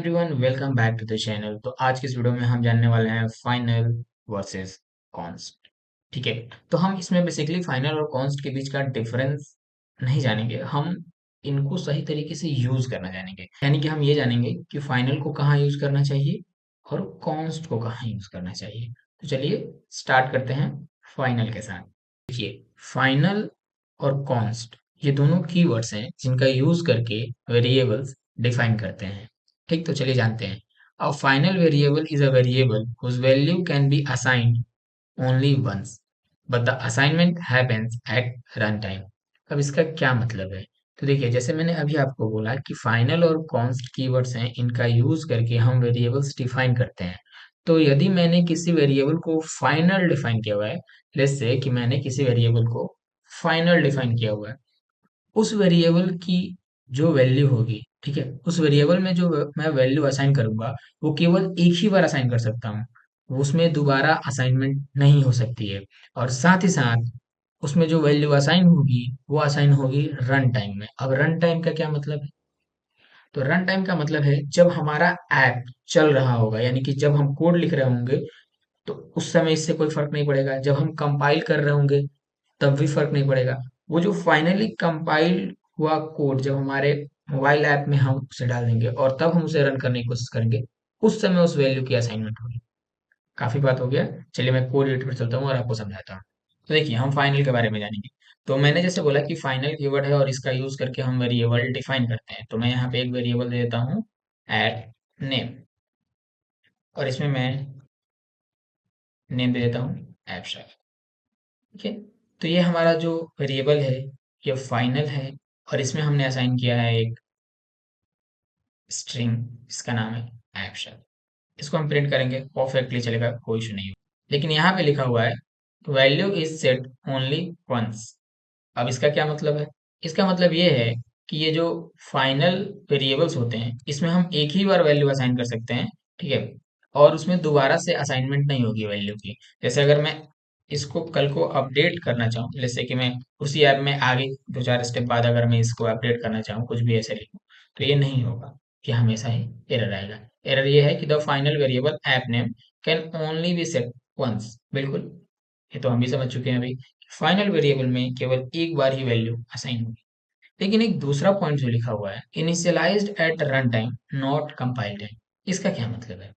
Everyone, welcome back to the channel. तो आज की इस वीडियो में हम जानने वाले हैं फाइनल वर्सेस कॉन्स्ट। ठीक है। तो हम इसमें बेसिकली फाइनल और कॉन्स्ट के बीच का डिफरेंस नहीं जानेंगे, हम इनको सही तरीके से यूज करना जानेंगे। यानी कि हम ये जानेंगे कि फाइनल को कहाँ यूज करना चाहिए और कॉन्स्ट को कहाँ यूज करना चाहिए। तो चलिए स्टार्ट करते हैं फाइनल के साथ। देखिए, फाइनल और कॉन्स्ट ये दोनों कीवर्ड्स हैं जिनका यूज करके वेरिएबल्स डिफाइन करते हैं। ठीक, तो चलिए जानते हैं। A final variable is a variable whose value can be assigned only once, but the assignment happens at runtime। अब इसका क्या मतलब है? तो देखिए, जैसे मैंने अभी आपको बोला कि फाइनल और कॉन्स्ट कीवर्ड्स हैं, इनका यूज करके हम वेरिएबल्स डिफाइन करते हैं। तो यदि मैंने किसी वेरिएबल को फाइनल डिफाइन किया हुआ है, लेट्स से कि मैंने किसी वेरिएबल को फाइनल डिफाइन किया हुआ है, उस वेरिएबल की जो वैल्यू होगी, ठीक है, उस वेरिएबल में जो मैं वैल्यू असाइन करूंगा, वो केवल एक ही बार असाइन कर सकता हूँ, उसमें दोबारा असाइनमेंट नहीं हो सकती है। और साथ ही साथ उसमें जो वैल्यू असाइन होगी वो असाइन होगी रन टाइम में। अब रन टाइम का क्या मतलब है? तो रन टाइम का मतलब है जब हमारा ऐप चल रहा होगा, यानी कि जब हम कोड लिख रहे होंगे तो उस समय इससे कोई फर्क नहीं पड़ेगा। जब हम कंपाइल कर रहे होंगे तब भी फर्क नहीं पड़ेगा। वो जो फाइनली कंपाइल हुआ कोड जब हमारे मोबाइल ऐप में हम उसे डाल देंगे और तब हम उसे रन करने की कोशिश करेंगे, उस समय उस वैल्यू की असाइनमेंट होगी। काफी बात हो गया। चलिए मैं कोड एडिटर पर चलता हूँ और आपको समझाता हूँ। तो देखिए, हम फाइनल के बारे में जानेंगे। तो मैंने जैसे बोला कि फाइनल कीवर्ड है और इसका यूज करके हम वेरिएबल डिफाइन करते हैं। तो मैं यहाँ पे एक वेरिएबल दे देता हूँ एट नेम, और इसमें मैं नेम दे देता हूँ एब्स्ट्रैक्ट। ठीक है। तो ये हमारा जो वेरिएबल है ये फाइनल है, और इसमें हमने असाइन किया है एक स्ट्रिंग, इसका नाम है एब्स्ट्रैक्ट। इसको हम प्रिंट करेंगे, परफेक्टली चलेगा, कोई इशू नहीं हो। लेकिन यहाँ पे लिखा हुआ है value is set only once. अब इसका क्या मतलब है? इसका मतलब ये है कि ये जो फाइनल वेरिएबल्स होते हैं इसमें हम एक ही बार वैल्यू असाइन कर सकते हैं। ठीक है। और उसमें दोबारा से असाइनमेंट नहीं होगी वैल्यू की। जैसे अगर मैं इसको कल को अपडेट करना चाहूँ, जैसे कि मैं उसी ऐप में आगे दो चार स्टेप बाद अगर मैं इसको अपडेट करना चाहूँ, कुछ भी ऐसे लिखूँ, तो ये नहीं होगा, कि हमेशा ही एरर आएगा। एरर ये है कि the final variable app name can only be set once. बिल्कुल, ये तो हम भी समझ चुके हैं अभी। फाइनल वेरिएबल में केवल एक बार ही वैल्यू असाइन होगी। लेकिन एक दूसरा पॉइंट जो लिखा हुआ है initialized at run time not compile time, इसका क्या मतलब है?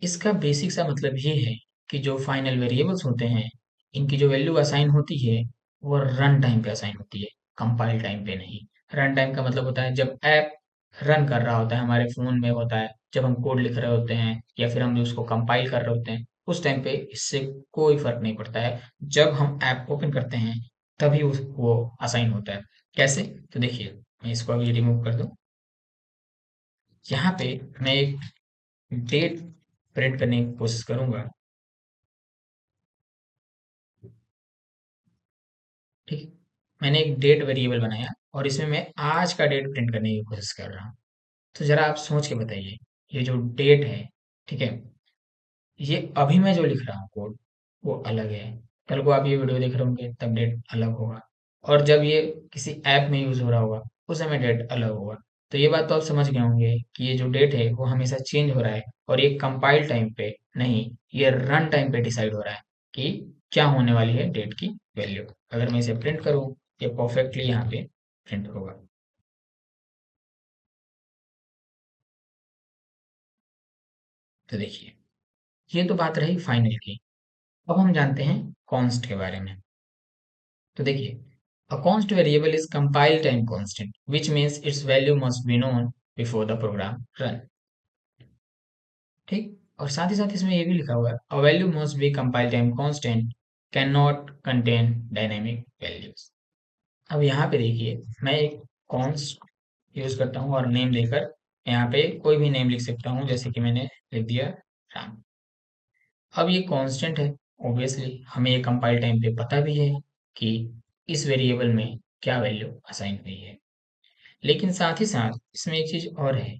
इसका बेसिक सा मतलब ये है कि जो फाइनल वेरिएबल्स होते हैं इनकी जो वैल्यू असाइन होती है वो रन टाइम पे असाइन होती है, कंपाइल टाइम पे नहीं। रन टाइम का मतलब होता है जब ऐप रन कर रहा होता है, हमारे फोन में होता है, जब हम कोड लिख रहे होते हैं या फिर हम उसको कंपाइल कर रहे होते हैं, उस टाइम पे इससे कोई फर्क नहीं पड़ता है। जब हम ऐप ओपन करते हैं तभी वो असाइन होता है। कैसे? तो देखिए, मैं इसको अभी रिमूव कर दूं। यहाँ पे मैं एक डेट प्रिंट करने की कोशिश करूंगा। ठीक है। मैंने एक डेट वेरिएबल बनाया और इसमें मैं आज का डेट प्रिंट करने की कोशिश कर रहा हूँ। तो जरा आप सोच के बताइए, ये जो डेट है, ठीक है, ये अभी मैं जो लिख रहा हूँ कोड वो अलग है, कल को आप ये वीडियो देख रहे होंगे तब डेट अलग होगा, और जब ये किसी ऐप में यूज हो रहा होगा उस समय डेट अलग होगा। तो ये बात तो आप समझ गए होंगे कि ये जो डेट है वो हमेशा चेंज हो रहा है, और ये कंपाइल टाइम पे नहीं, ये रन टाइम पे डिसाइड हो रहा है कि क्या होने वाली है डेट की वैल्यू। अगर मैं इसे प्रिंट करूँ, ये परफेक्टली यहाँ पे प्रिंट होगा। तो देखिए, ये तो बात रही फाइनल की। अब हम जानते हैं कॉन्स्ट के बारे में। तो देखिए, a const variable is compile time constant, which means its value must be known before the program run। ठीक। और साथ ही साथ इसमें ये भी लिखा हुआ है a value must be compile time constant, cannot contain dynamic values। अब यहाँ पे देखिए, मैं एक const यूज करता हूँ और नेम देकर यहाँ पे कोई भी नेम लिख सकता हूँ, जैसे कि मैंने लिख दिया राम। अब ये कांस्टेंट है, ऑब्वियसली हमें ये कंपाइल टाइम पे पता भी है कि इस वेरिएबल में क्या वैल्यू असाइन हुई है। लेकिन साथ ही साथ इसमें एक चीज और है,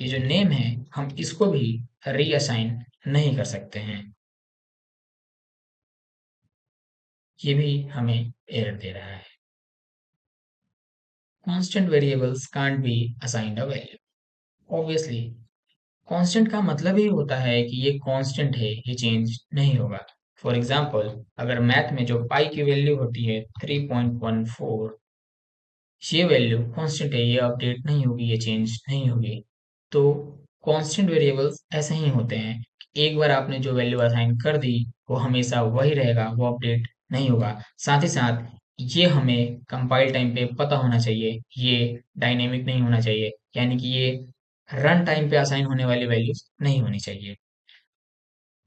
ये जो नेम है हम इसको भी रीअसाइन नहीं कर सकते हैं। ये भी हमें एरर दे रहा है। Constant variables can't be assigned a value. Obviously constant का मतलब ही होता है कि ये कांस्टेंट है, ये चेंज नहीं होगा। फॉर एग्जांपल, अगर मैथ में जो पाई की वैल्यू होती है 3.14, ये वैल्यू कांस्टेंट है, ये अपडेट नहीं होगी, ये चेंज नहीं होगी। तो कांस्टेंट वेरिएबल्स ऐसे ही होते हैं कि एक बार आपने जो वैल्यू असाइन कर दी वो हमेशा वही रहेगा, वो अपडेट नहीं होगा। साथ ही साथ ये हमें कंपाइल टाइम पे पता होना चाहिए, ये डायनेमिक नहीं होना चाहिए, यानी कि ये रन टाइम पे असाइन होने वाली वैल्यूज नहीं होनी चाहिए।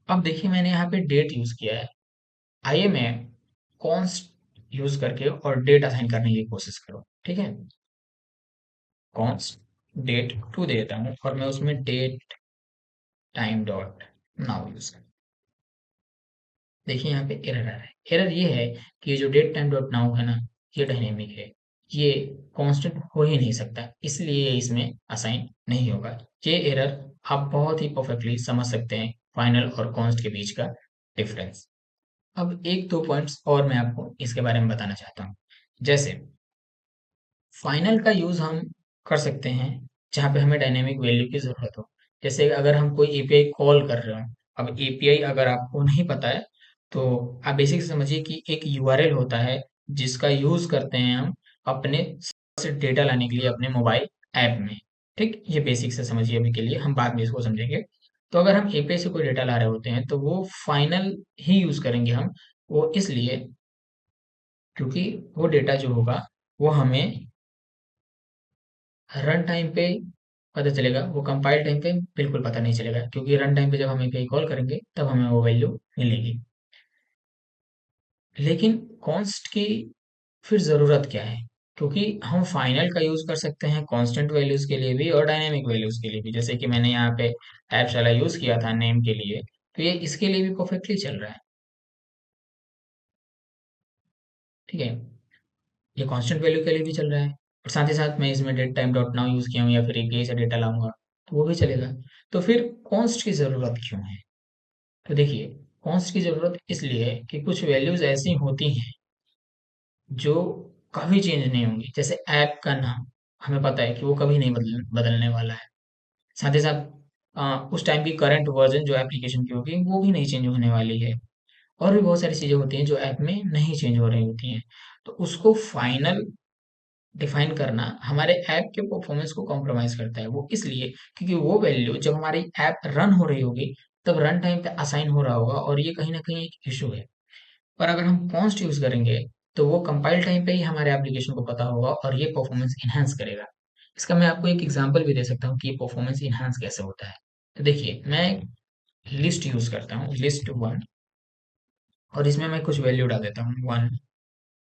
अब देखिए, मैंने यहाँ पे डेट यूज किया है। आइए मैं कॉन्स्ट यूज करके और डेट असाइन करने की कोशिश करूँ, ठीक है। कॉन्स्ट डेट टू दे देता हूँ और मैं उसमें date time dot now use कर। देखिए यहाँ पे एरर आ रहा है। एरर ये है कि ये जो डेट टाइम डॉट नाउ है ना, ये डायनेमिक है, ये कांस्टेंट हो ही नहीं सकता, इसलिए ये इसमें असाइन नहीं होगा। ये एरर आप बहुत ही परफेक्टली समझ सकते हैं फाइनल और कॉन्स्ट के बीच का डिफरेंस। अब एक दो पॉइंट्स और मैं आपको इसके बारे में बताना चाहता हूँ। जैसे फाइनल का यूज हम कर सकते हैं जहाँ पे हमें डायनेमिक वैल्यू की जरूरत हो। जैसे अगर हम कोई एपीआई कॉल कर रहे हो, अब एपीआई अगर आपको नहीं पता है तो आप बेसिक समझिए कि एक यूआरएल होता है जिसका यूज करते हैं हम अपने से डेटा लाने के लिए अपने मोबाइल ऐप में। ठीक, ये बेसिक से समझिए अभी के लिए, हम बाद में इसको समझेंगे। तो अगर हम एपीआई से कोई डेटा ला रहे होते हैं तो वो फाइनल ही यूज करेंगे हम। वो इसलिए क्योंकि वो डेटा जो होगा वो हमें रन टाइम पे पता चलेगा, वो कंपाइल टाइम पे बिल्कुल पता नहीं चलेगा, क्योंकि रन टाइम पे जब हम एपीआई कॉल करेंगे तब हमें वो वैल्यू मिलेगी। लेकिन कॉन्स्ट की फिर ज़रूरत क्या है? क्योंकि हम फाइनल का यूज़ कर सकते हैं कांस्टेंट वैल्यूज़ के लिए भी और डायनामिक वैल्यूज़ के लिए भी। जैसे कि मैंने यहाँ पे टाइप्स वाला यूज़ किया था नेम के लिए, तो ये इसके लिए भी परफेक्टली चल रहा है। ठीक है, ये कांस्टेंट वैल्यू के लिए भी चल रहा है और साथ ही साथ मैं इसमें date time dot now use किया हूँ या फिर एपीआई से डेटा लाऊंगा तो वो भी चलेगा। तो फिर कॉन्स्ट की ज़रूरत क्यों है? तो देखिए, कॉन्स्ट की ज़रूरत इसलिए है कि कुछ वैल्यूज़ ऐसी होती हैं जो कभी चेंज नहीं होंगी। जैसे ऐप का नाम, हमें पता है कि वो कभी नहीं बदलने वाला है। साथ ही साथ उस टाइम की करंट वर्जन जो एप्लीकेशन की होगी वो भी नहीं चेंज होने वाली है। और भी बहुत सारी चीज़ें होती हैं जो ऐप में नहीं चेंज हो रही होती हैं। तो उसको फाइनल डिफाइन करना हमारे ऐप के परफॉर्मेंस को कॉम्प्रोमाइज़ करता है। वो इसलिए क्योंकि वो वैल्यू जब हमारी ऐप रन हो रही होगी तब रन टाइम पे असाइन हो रहा होगा और ये कहीं न कहीं एक इश्यू है। पर अगर हम कॉन्स्ट यूज़ करेंगे तो वो कंपाइल टाइम पे ही हमारे एप्लीकेशन को पता होगा और ये परफॉर्मेंस एनहांस करेगा। इसका मैं आपको एक एग्जांपल भी दे सकता हूँ कि ये परफॉर्मेंस एनहांस कैसे होता है। तो देखिए, मैं लिस्ट यूज़ करता हूँ, लिस्ट 1, और इसमें मैं कुछ वैल्यू डाल देता हूँ 1,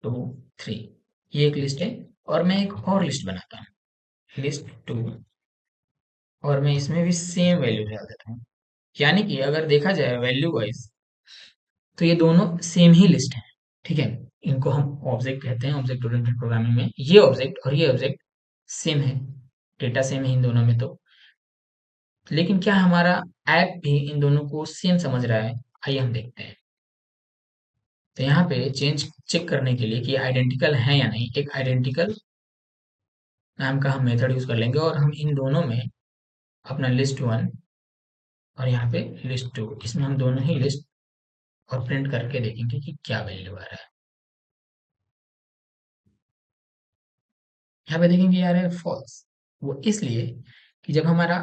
2, 3। ये एक लिस्ट है और मैं एक और लिस्ट बनाता हूँ, लिस्ट 2, और मैं इसमें भी सेम वैल्यू डाल देता हूँ। यानी कि अगर देखा जाए वैल्यू वाइज तो ये दोनों सेम ही लिस्ट है। ठीक है, इनको हम ऑब्जेक्ट कहते हैं ऑब्जेक्ट ओरिएंटेड प्रोग्रामिंग में। ये ऑब्जेक्ट और ये ऑब्जेक्ट सेम है, डेटा सेम है इन दोनों में। तो लेकिन क्या हमारा ऐप भी इन दोनों को सेम समझ रहा है? आइए हम देखते हैं। तो यहाँ पे चेंज चेक करने के लिए कि आइडेंटिकल है या नहीं, एक आइडेंटिकल नाम का हम मेथड यूज कर लेंगे और हम इन दोनों में अपना लिस्ट 1 और यहाँ पे लिस्ट 2, इसमें हम दोनों ही लिस्ट और प्रिंट करके देखेंगे कि क्या वैल्यू आ रहा है। यहाँ पे देखेंगे यार है फॉल्स। वो इसलिए कि जब हमारा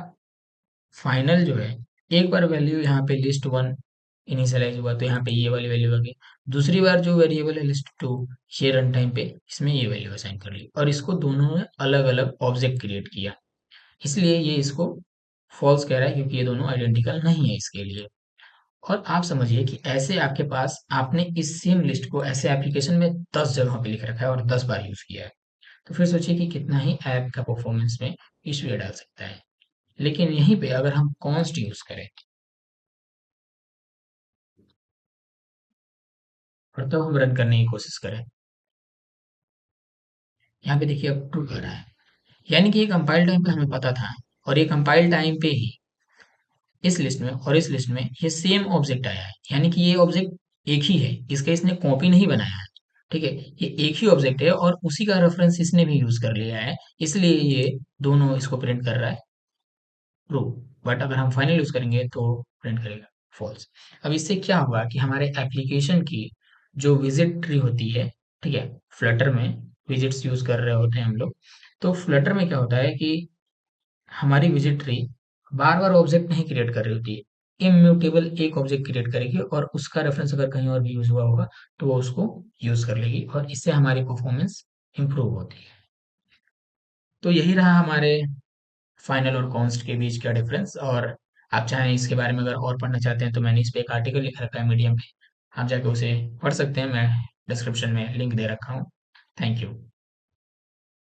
फाइनल जो है, एक बार वैल्यू यहाँ पे लिस्ट 1 इनिशियलाइज हुआ तो यहाँ पे ये वाली वैल्यू आ गई। दूसरी बार जो वेरिएबल है लिस्ट 2, ये रन टाइम पे इसमें ये वैल्यू असाइन कर ली और इसको दोनों ने अलग अलग ऑब्जेक्ट क्रिएट किया, इसलिए ये इसको फॉल्स कह रहा है क्योंकि ये दोनों आइडेंटिकल नहीं है इसके लिए। और आप समझिए कि ऐसे आपके पास आपने इस सेम लिस्ट को ऐसे एप्लीकेशन में 10 जगहों पे लिख रखा है और 10 बार यूज किया है। तो फिर सोचिए कि कितना ही ऐप का परफॉर्मेंस में इश्यू डाल सकता है। लेकिन यहीं पे अगर हम कॉन्स्ट यूज करें और तब हम रन करने की कोशिश करें, यहाँ पे देखिए अब ट्रू आ रहा है, यानी कि ये कंपाइल टाइम पे हमें पता था और ये कंपाइल टाइम पे ही इस लिस्ट में और इस लिस्ट में ये सेम ऑब्जेक्ट आया है, यानी कि ये ऑब्जेक्ट एक ही है, इसका इसने कॉपी नहीं बनाया है। ठीक है, ये एक ही ऑब्जेक्ट है और उसी का रेफरेंस इसने भी यूज कर लिया है, इसलिए ये दोनों इसको प्रिंट कर रहा है ट्रू। बट अगर हम फाइनल यूज करेंगे तो प्रिंट करेगा फॉल्स। अब इससे क्या होगा कि हमारे एप्लीकेशन की जो विजिट ट्री होती है, ठीक है, फ्लटर में विजिट्स यूज कर रहे होते हैं हम लोग, तो फ्लटर में क्या होता है कि हमारी विजिट ट्री बार बार ऑब्जेक्ट नहीं क्रिएट कर रही होती है, इम्यूटेबल एक ऑब्जेक्ट क्रिएट करेगी और उसका रेफरेंस अगर कहीं और भी यूज हुआ होगा तो वो उसको यूज कर लेगी और इससे हमारी परफॉर्मेंस इंप्रूव होती है। तो यही रहा हमारे फाइनल और कॉन्स्ट के बीच का डिफरेंस। और आप चाहें इसके बारे में अगर और पढ़ना चाहते हैं तो मैंने इस पे एक आर्टिकल लिख रखा है मीडियम पे, आप जाके उसे पढ़ सकते हैं, मैं डिस्क्रिप्शन में लिंक दे रखा हूँ। Thank you.